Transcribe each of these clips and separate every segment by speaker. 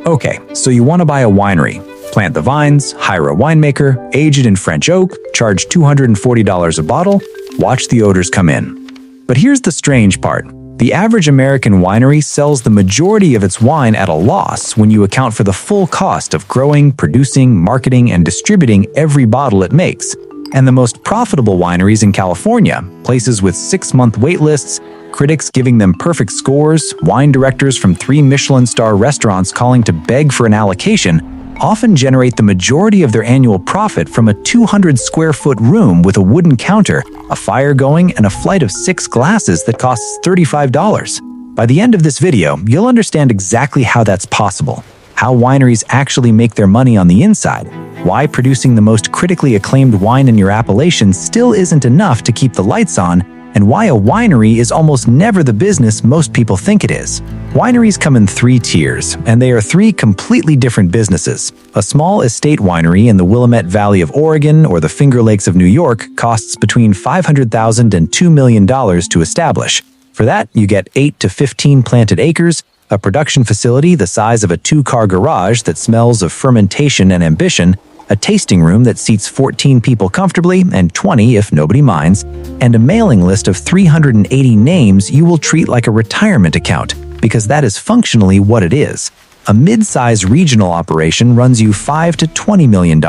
Speaker 1: Okay, so you want to buy a winery. Plant the vines, hire a winemaker, age it in French oak, charge $240 a bottle, watch the odors come in. But here's the strange part. The average American winery sells the majority of its wine at a loss when you account for the full cost of growing, producing, marketing, and distributing every bottle it makes. And the most profitable wineries in California, places with 6-month wait lists, critics giving them perfect scores, wine directors from 3 Michelin star restaurants calling to beg for an allocation, often generate the majority of their annual profit from a 200-square-foot room with a wooden counter, a fire going, and a flight of 6 glasses that costs $35. By the end of this video, you'll understand exactly how that's possible, how wineries actually make their money on the inside, why producing the most critically acclaimed wine in your appellation still isn't enough to keep the lights on, and why a winery is almost never the business most people think it is. Wineries come in 3 tiers, and they are 3 completely different businesses. A small estate winery in the Willamette Valley of Oregon or the Finger Lakes of New York costs between $500,000 and $2 million to establish. For that, you get 8 to 15 planted acres, a production facility the size of a 2-car garage that smells of fermentation and ambition, a tasting room that seats 14 people comfortably and 20 if nobody minds, and a mailing list of 380 names you will treat like a retirement account, because that is functionally what it is. A mid-size regional operation runs you $5 to $20 million.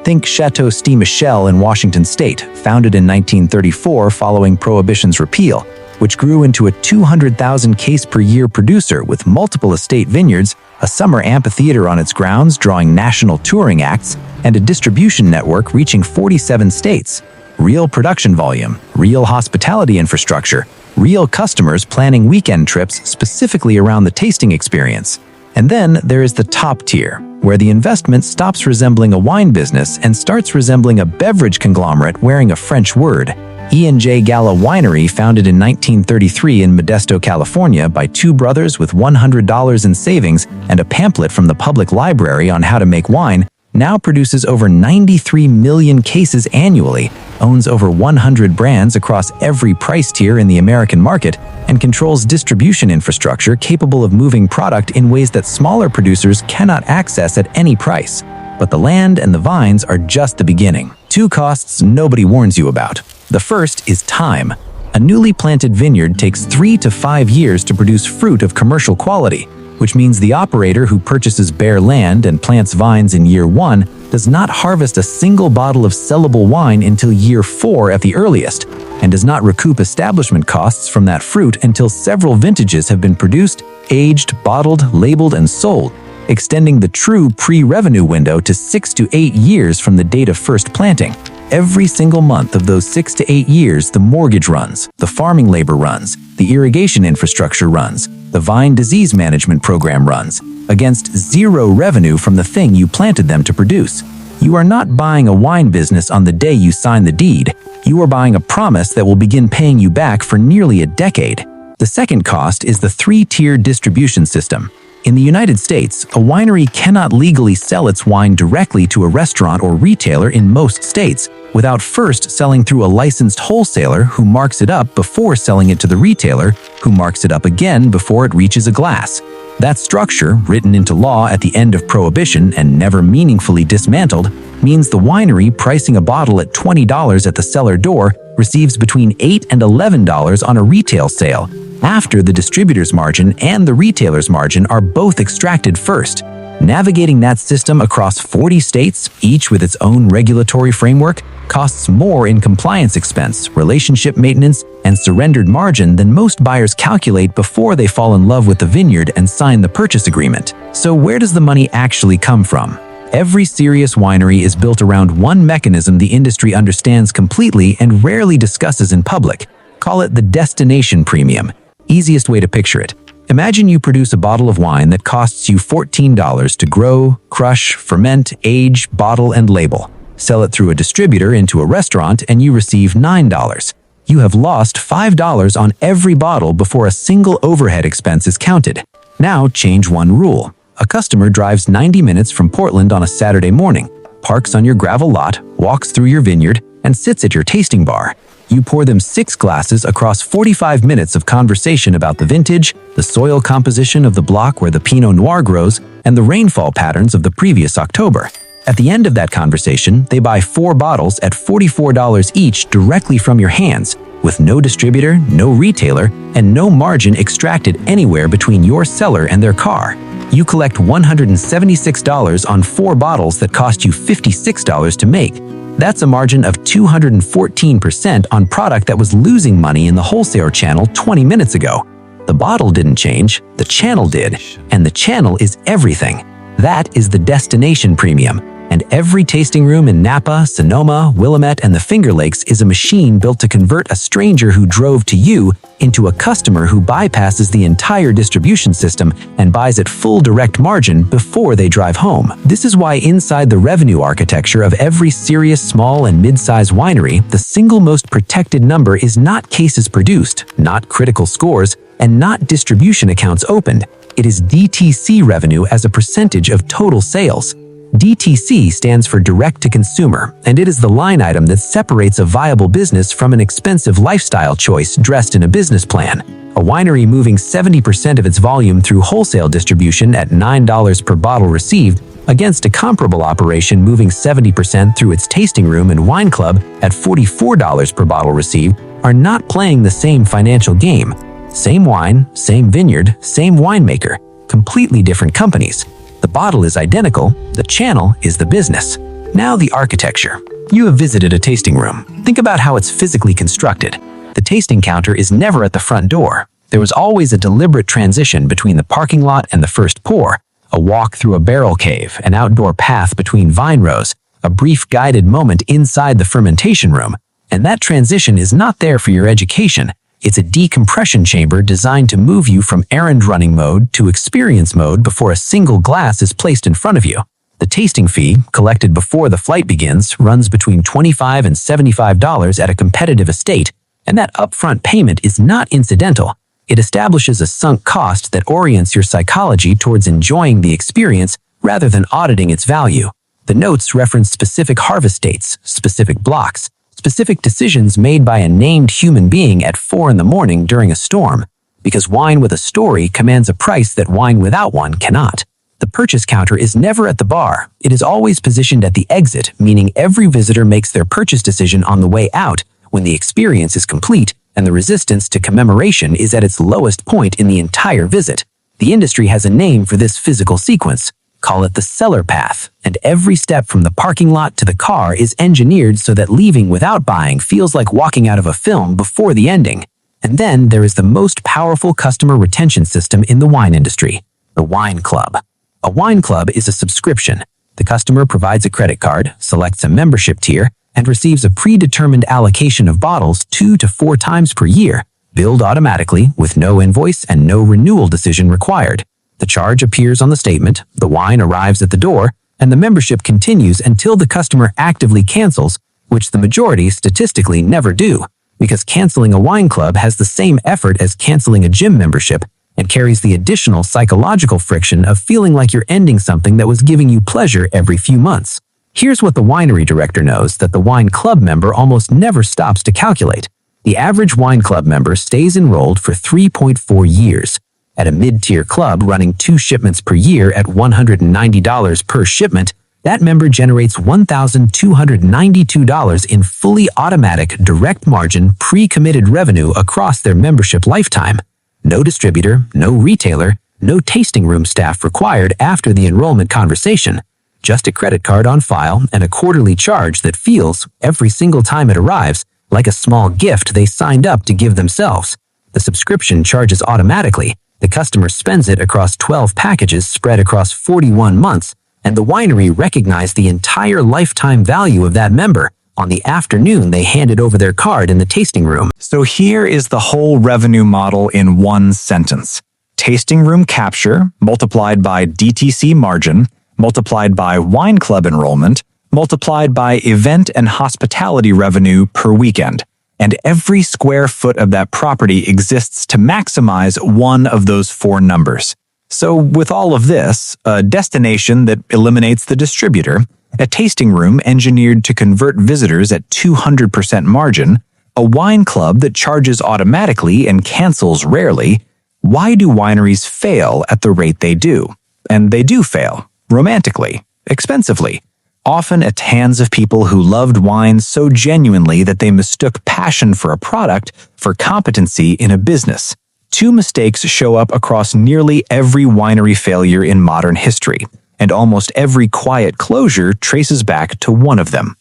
Speaker 1: Think Chateau Ste. Michelle in Washington State, founded in 1934 following Prohibition's repeal, which grew into a 200,000 case per year producer with multiple estate vineyards, a summer amphitheater on its grounds drawing national touring acts, and a distribution network reaching 47 states. Real production volume, real hospitality infrastructure, real customers planning weekend trips specifically around the tasting experience. And then there is the top tier, where the investment stops resembling a wine business and starts resembling a beverage conglomerate wearing a French word. E&J Gala Winery, founded in 1933 in Modesto, California by 2 brothers with $100 in savings and a pamphlet from the public library on how to make wine, now produces over 93 million cases annually, owns over 100 brands across every price tier in the American market, and controls distribution infrastructure capable of moving product in ways that smaller producers cannot access at any price. But the land and the vines are just the beginning. 2 costs nobody warns you about. The first is time. A newly planted vineyard takes 3 to 5 years to produce fruit of commercial quality, which means the operator who purchases bare land and plants vines in year 1 does not harvest a single bottle of sellable wine until year 4 at the earliest, and does not recoup establishment costs from that fruit until several vintages have been produced, aged, bottled, labeled, and sold, extending the true pre-revenue window to 6 to 8 years from the date of first planting. Every single month of those 6 to 8 years, the mortgage runs, the farming labor runs, the irrigation infrastructure runs, the vine disease management program runs, against 0 revenue from the thing you planted them to produce. You are not buying a wine business on the day you sign the deed. You are buying a promise that will begin paying you back for nearly a decade. The second cost is the 3-tier distribution system. In the United States, a winery cannot legally sell its wine directly to a restaurant or retailer in most states without first selling through a licensed wholesaler who marks it up before selling it to the retailer, who marks it up again before it reaches a glass. That structure, written into law at the end of Prohibition and never meaningfully dismantled, means the winery pricing a bottle at $20 at the cellar door receives between $8 and $11 on a retail sale, after the distributor's margin and the retailer's margin are both extracted first. Navigating that system across 40 states, each with its own regulatory framework, costs more in compliance expense, relationship maintenance, and surrendered margin than most buyers calculate before they fall in love with the vineyard and sign the purchase agreement. So where does the money actually come from? Every serious winery is built around one mechanism the industry understands completely and rarely discusses in public. Call it the destination premium. Easiest way to picture it. Imagine you produce a bottle of wine that costs you $14 to grow, crush, ferment, age, bottle, and label. Sell it through a distributor into a restaurant and you receive $9. You have lost $5 on every bottle before a single overhead expense is counted. Now change one rule. A customer drives 90 minutes from Portland on a Saturday morning, parks on your gravel lot, walks through your vineyard, and sits at your tasting bar. You pour them 6 glasses across 45 minutes of conversation about the vintage, the soil composition of the block where the Pinot Noir grows, and the rainfall patterns of the previous October. At the end of that conversation, they buy 4 bottles at $44 each directly from your hands, with no distributor, no retailer, and no margin extracted anywhere between your seller and their car. You collect $176 on 4 bottles that cost you $56 to make. That's a margin of 214% on product that was losing money in the wholesaler channel 20 minutes ago. The bottle didn't change, the channel did, and the channel is everything. That is the destination premium. And every tasting room in Napa, Sonoma, Willamette, and the Finger Lakes is a machine built to convert a stranger who drove to you into a customer who bypasses the entire distribution system and buys at full direct margin before they drive home. This is why inside the revenue architecture of every serious small and mid-size winery, the single most protected number is not cases produced, not critical scores, and not distribution accounts opened. It is DTC revenue as a percentage of total sales. DTC stands for direct to consumer, and it is the line item that separates a viable business from an expensive lifestyle choice dressed in a business plan. A winery moving 70% of its volume through wholesale distribution at $9 per bottle received against a comparable operation moving 70% through its tasting room and wine club at $44 per bottle received are not playing the same financial game. Same wine, same vineyard, same winemaker, completely different companies. The bottle is identical, the channel is the business. Now the architecture. You have visited a tasting room. Think about how it's physically constructed. The tasting counter is never at the front door. There was always a deliberate transition between the parking lot and the first pour, a walk through a barrel cave, an outdoor path between vine rows, a brief guided moment inside the fermentation room. And that transition is not there for your education. It's a decompression chamber designed to move you from errand-running mode to experience mode before a single glass is placed in front of you. The tasting fee, collected before the flight begins, runs between $25 and $75 at a competitive estate, and that upfront payment is not incidental. It establishes a sunk cost that orients your psychology towards enjoying the experience rather than auditing its value. The notes reference specific harvest dates, specific blocks, specific decisions made by a named human being at 4 in the morning during a storm, because wine with a story commands a price that wine without one cannot. The purchase counter is never at the bar. It is always positioned at the exit, meaning every visitor makes their purchase decision on the way out when the experience is complete and the resistance to commemoration is at its lowest point in the entire visit. The industry has a name for this physical sequence. Call it the seller path, and every step from the parking lot to the car is engineered so that leaving without buying feels like walking out of a film before the ending. And then there is the most powerful customer retention system in the wine industry, the wine club. A wine club is a subscription. The customer provides a credit card, selects a membership tier, and receives a predetermined allocation of bottles 2 to 4 times per year, billed automatically with no invoice and no renewal decision required. The charge appears on the statement, the wine arrives at the door, and the membership continues until the customer actively cancels, which the majority statistically never do, because canceling a wine club has the same effort as canceling a gym membership and carries the additional psychological friction of feeling like you're ending something that was giving you pleasure every few months. Here's what the winery director knows that the wine club member almost never stops to calculate. The average wine club member stays enrolled for 3.4 years. At a mid-tier club running 2 shipments per year at $190 per shipment, that member generates $1,292 in fully automatic, direct margin, pre-committed revenue across their membership lifetime. No distributor, no retailer, no tasting room staff required after the enrollment conversation. Just a credit card on file and a quarterly charge that feels, every single time it arrives, like a small gift they signed up to give themselves. The subscription charges automatically. The customer spends it across 12 packages spread across 41 months, and the winery recognized the entire lifetime value of that member on the afternoon they handed over their card in the tasting room.
Speaker 2: So here is the whole revenue model in one sentence. Tasting room capture multiplied by DTC margin, multiplied by wine club enrollment, multiplied by event and hospitality revenue per weekend. And every square foot of that property exists to maximize one of those 4 numbers. So with all of this, a destination that eliminates the distributor, a tasting room engineered to convert visitors at 200% margin, A wine club that charges automatically and cancels rarely. Why do wineries fail at the rate they do? And they do fail. Romantically. Expensively. Often at hands of people who loved wine so genuinely that they mistook passion for a product for competency in a business. Two mistakes show up across nearly every winery failure in modern history, and almost every quiet closure traces back to one of them.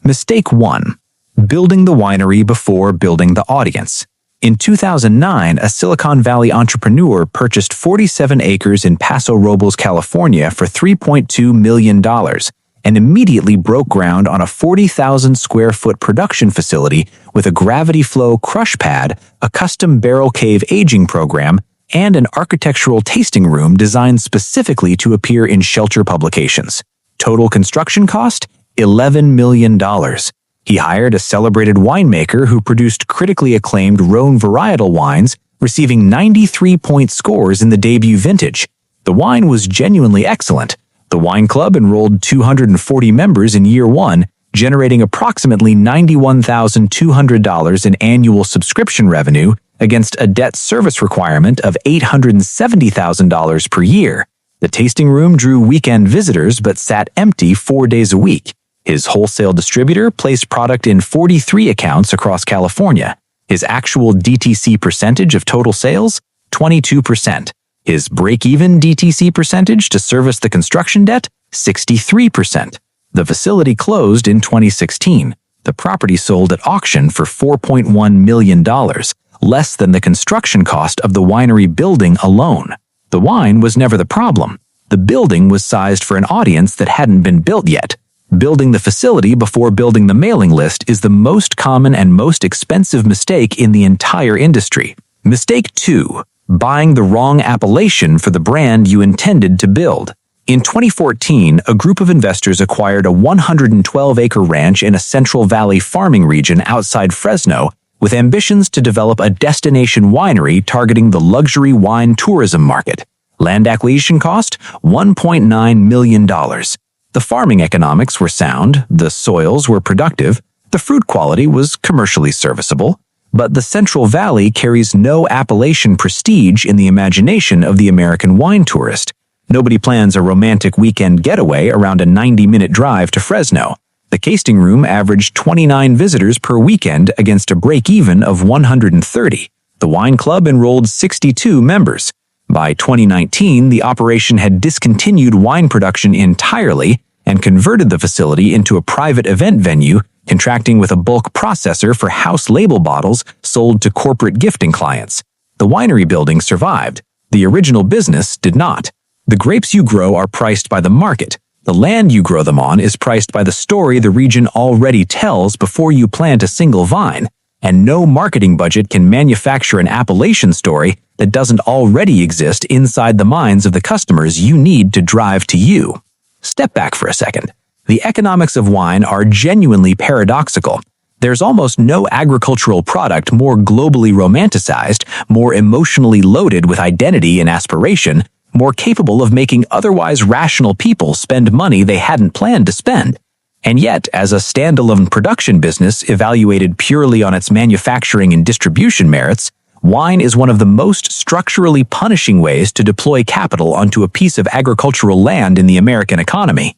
Speaker 2: Mistake 1. Building the winery before building the audience. In 2009, a Silicon Valley entrepreneur purchased 47 acres in Paso Robles, California for $3.2 million and immediately broke ground on a 40,000 square foot production facility with a gravity flow crush pad, a custom barrel cave aging program, and an architectural tasting room designed specifically to appear in Shelter publications. Total construction cost? $11 million. He hired a celebrated winemaker who produced critically acclaimed Rhone varietal wines, receiving 93-point scores in the debut vintage. The wine was genuinely excellent. The wine club enrolled 240 members in year one, generating approximately $91,200 in annual subscription revenue against a debt service requirement of $870,000 per year. The tasting room drew weekend visitors but sat empty 4 days a week. His wholesale distributor placed product in 43 accounts across California. His actual DTC percentage of total sales? 22%. His break-even DTC percentage to service the construction debt? 63%. The facility closed in 2016. The property sold at auction for $4.1 million, less than the construction cost of the winery building alone. The wine was never the problem. The building was sized for an audience that hadn't been built yet. Building the facility before building the mailing list is the most common and most expensive mistake in the entire industry. Mistake 2. Buying the wrong appellation for the brand you intended to build. In 2014, a group of investors acquired a 112-acre ranch in a Central Valley farming region outside Fresno with ambitions to develop a destination winery targeting the luxury wine tourism market. Land acquisition cost? $1.9 million. The farming economics were sound, the soils were productive, the fruit quality was commercially serviceable, but the Central Valley carries no appellation prestige in the imagination of the American wine tourist. Nobody plans a romantic weekend getaway around a 90-minute drive to Fresno. The tasting room averaged 29 visitors per weekend against a break-even of 130. The wine club enrolled 62 members. By 2019, the operation had discontinued wine production entirely and converted the facility into a private event venue, contracting with a bulk processor for house label bottles sold to corporate gifting clients. The winery building survived. The original business did not. The grapes you grow are priced by the market. The land you grow them on is priced by the story the region already tells before you plant a single vine. And no marketing budget can manufacture an appellation story that doesn't already exist inside the minds of the customers you need to drive to you. Step back for a second. The economics of wine are genuinely paradoxical. There's almost no agricultural product more globally romanticized, more emotionally loaded with identity and aspiration, more capable of making otherwise rational people spend money they hadn't planned to spend. And yet, as a standalone production business evaluated purely on its manufacturing and distribution merits, wine is one of the most structurally punishing ways to deploy capital onto a piece of agricultural land in the American economy.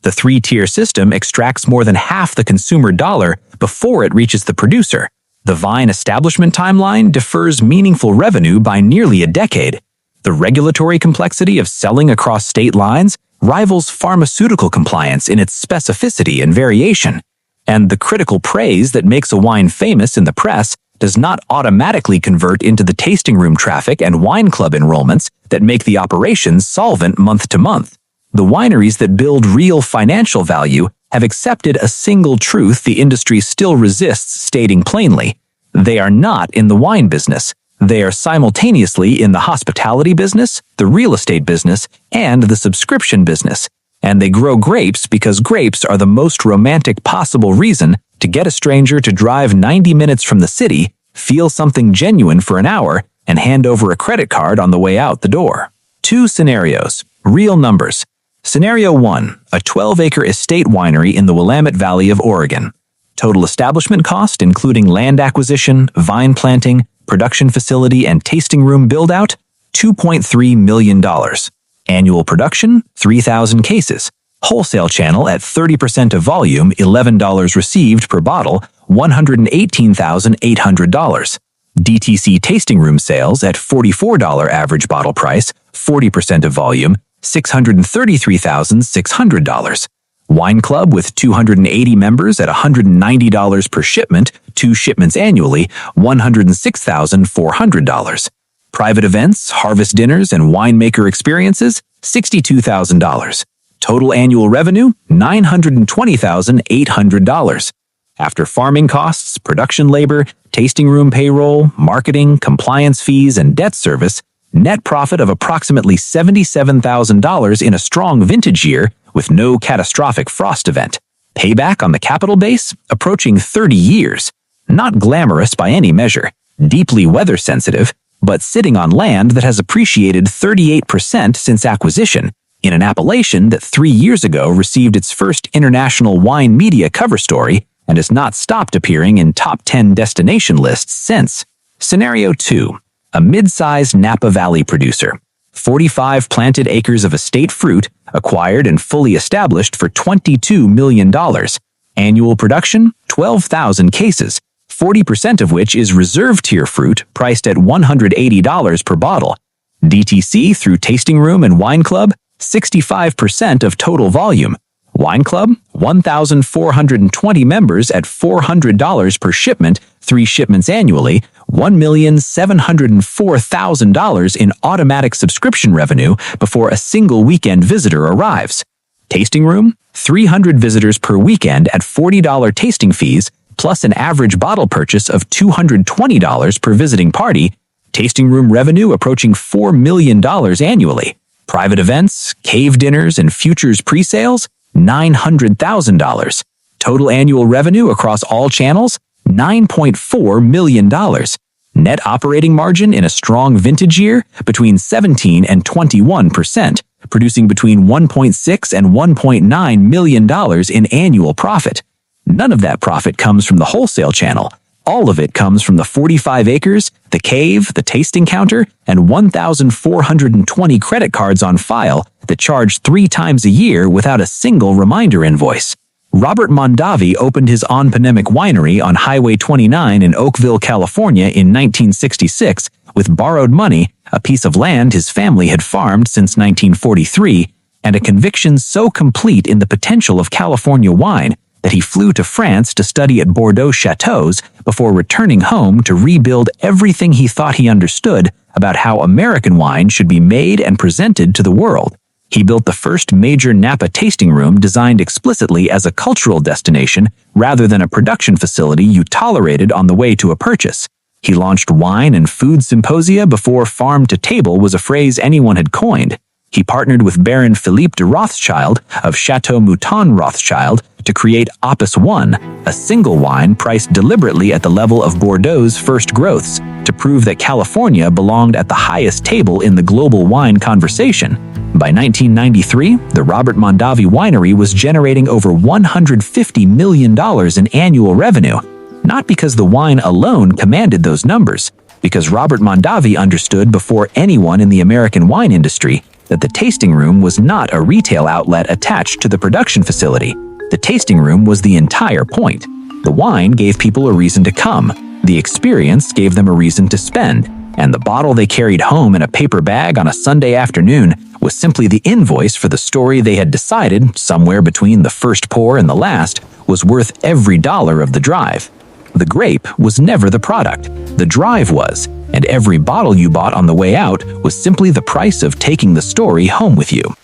Speaker 2: The three-tier system extracts more than half the consumer dollar before it reaches the producer. The vine establishment timeline defers meaningful revenue by nearly a decade. The regulatory complexity of selling across state lines rivals pharmaceutical compliance in its specificity and variation. And the critical praise that makes a wine famous in the press does not automatically convert into the tasting room traffic and wine club enrollments that make the operations solvent month to month. The wineries that build real financial value have accepted a single truth the industry still resists stating plainly. They are not in the wine business. They are simultaneously in the hospitality business, the real estate business, and the subscription business. And they grow grapes because grapes are the most romantic possible reason to get a stranger to drive 90 minutes from the city, feel something genuine for an hour, and hand over a credit card on the way out the door. 2 scenarios. Real numbers. Scenario 1. A 12-acre estate winery in the Willamette Valley of Oregon. Total establishment cost, including land acquisition, vine planting, production facility, and tasting room build-out, $2.3 million. Annual production, 3,000 cases. Wholesale channel at 30% of volume, $11 received per bottle, $118,800. DTC tasting room sales at $44 average bottle price, 40% of volume, $633,600. Wine Club with 280 members at $190 per shipment, 2 shipments annually, $106,400. Private events, harvest dinners, and winemaker experiences, $62,000. Total annual revenue, $920,800. After farming costs, production labor, tasting room payroll, marketing, compliance fees, and debt service, net profit of approximately $77,000 in a strong vintage year with no catastrophic frost event. Payback on the capital base, approaching 30 years. Not glamorous by any measure, deeply weather sensitive, but sitting on land that has appreciated 38% since acquisition, in an appellation that 3 years ago received its first international wine media cover story and has not stopped appearing in top 10 destination lists since. Scenario 2. A mid-sized Napa Valley producer. 45 planted acres of estate fruit, acquired and fully established for $22 million. Annual production, 12,000 cases, 40% of which is reserve-tier fruit priced at $180 per bottle. DTC through Tasting Room and Wine Club, 65% of total volume. Wine Club, 1,420 members at $400 per shipment, 3 shipments annually, $1,704,000 in automatic subscription revenue before a single weekend visitor arrives. Tasting Room, 300 visitors per weekend at $40 tasting fees, plus an average bottle purchase of $220 per visiting party. Tasting Room revenue approaching $4 million annually. Private events, cave dinners, and futures pre-sales, $900,000. Total annual revenue across all channels, $9.4 million. Net operating margin in a strong vintage year, between 17 and 21%, producing between $1.6 and $1.9 million in annual profit. None of that profit comes from the wholesale channel. All of it comes from the 45 acres, the cave, the tasting counter, and 1,420 credit cards on file that charge 3 times a year without a single reminder invoice. Robert Mondavi opened his on-pandemic winery on Highway 29 in Oakville, California in 1966 with borrowed money, a piece of land his family had farmed since 1943, and a conviction so complete in the potential of California wine that he flew to France to study at Bordeaux chateaus before returning home to rebuild everything he thought he understood about how American wine should be made and presented to the world. He built the first major Napa tasting room designed explicitly as a cultural destination rather than a production facility you tolerated on the way to a purchase. He launched wine and food symposia before farm to table was a phrase anyone had coined. He partnered with Baron Philippe de Rothschild of Chateau Mouton Rothschild to create Opus One, a single wine priced deliberately at the level of Bordeaux's first growths, to prove that California belonged at the highest table in the global wine conversation. By 1993, the Robert Mondavi Winery was generating over $150 million in annual revenue, not because the wine alone commanded those numbers, because Robert Mondavi understood before anyone in the American wine industry that the tasting room was not a retail outlet attached to the production facility. The tasting room was the entire point. The wine gave people a reason to come, the experience gave them a reason to spend, and the bottle they carried home in a paper bag on a Sunday afternoon was simply the invoice for the story they had decided, somewhere between the first pour and the last, was worth every dollar of the drive. The grape was never the product, the drive was, and every bottle you bought on the way out was simply the price of taking the story home with you.